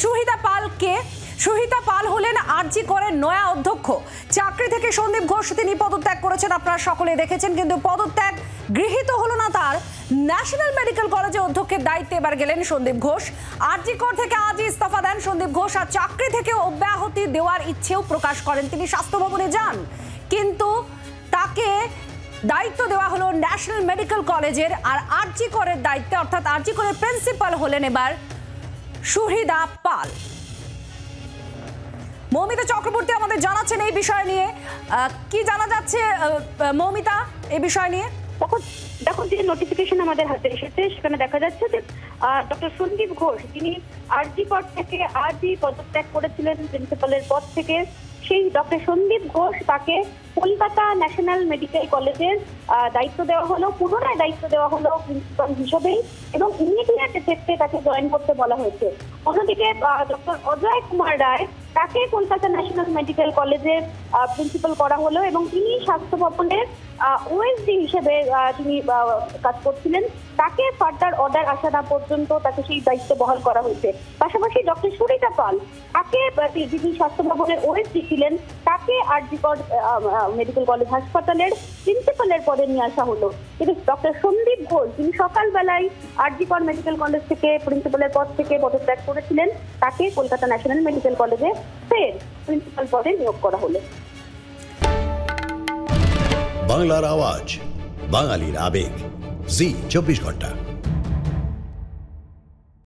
সুহিতা পাল কে? সুহিতা পাল হলেন আরজি করের নয়া অধ্যক্ষ। চাকরি থেকে সন্দীপ ঘোষ তিনি পদত্যাগ করেছেন, আপনারা সকলে দেখেছেন, কিন্তু পদত্যাগ গৃহীত হলো না তার। ন্যাশনাল মেডিকেল কলেজে অধ্যক্ষের দায়িত্বে এবার গেলেন সন্দীপ ঘোষ। আরজি কর থেকে আজই ইস্তফা দেন সন্দীপ ঘোষ, আর চাকরি থেকে অব্যাহতি দেওয়ার ইচ্ছেও প্রকাশ করেন। তিনি স্বাস্থ্য ভবনে যান, কিন্তু তাকে দায়িত্ব দেওয়া হলো ন্যাশনাল মেডিকেল কলেজের। আর আরজি করের দায়িত্বে অর্থাৎ আরজি করের প্রিন্সিপাল হলেন এবার সুহিতা পাল। মৌমিতা চক্রবর্তী আমাদের জানাচ্ছেন এই বিষয় নিয়ে। কি জানা যাচ্ছে মৌমিতা এই বিষয় নিয়ে? দেখো যে নোটিফিকেশন আমাদের হাতে এসেছে সেখানে দেখা যাচ্ছে যে ডক্টর সন্দীপ ঘোষ তিনি আরজি কর থেকে আজই পদত্যাগ করেছিলেন প্রিন্সিপালের পদ থেকে। সেই ডক্টর সন্দীপ ঘোষ তাকে কলকাতা ন্যাশনাল মেডিকেল কলেজের দায়িত্ব দেওয়া হলো, পুনরায় দায়িত্ব দেওয়া হলো প্রিন্সিপাল হিসেবেই, এবং ইমিডিয়েট এফেক্টে তাকে জয়েন করতে বলা হয়েছে। অন্যদিকে ডক্টর অজয় কুমার রায় তাকে কলকাতা ন্যাশনাল মেডিকেল কলেজের প্রিন্সিপাল করা হলো, এবং তিনি স্বাস্থ্য ভবনের ওএসডি হিসেবে তিনি কাজ করছিলেন। তাকে ফার্দার অর্ডার আসা না পর্যন্ত তাকে সেই দায়িত্ব বহাল করা হয়েছে। পাশাপাশি ডক্টর সুহিতা পাল তাকে, যিনি স্বাস্থ্য ভবনের ওএসডি ছিলেন, তাকে আরজি কর মেডিকেল কলেজ হাসপাতালের প্রিন্সিপালের পদে নিয়ে আসা হলো। কিন্তু ডক্টর সন্দীপ ঘোষ যিনি সকালবেলায় আরজি কর মেডিকেল কলেজ থেকে প্রিন্সিপালের পদ থেকে পদত্যাগ করেছিলেন, তাকে কলকাতা ন্যাশনাল মেডিকেল কলেজে ফের প্রিন্সিপাল পদে নিয়োগ করা হলো। বাংলার আওয়াজ, বাঙালির আবেগ, জি 24 ঘন্টা।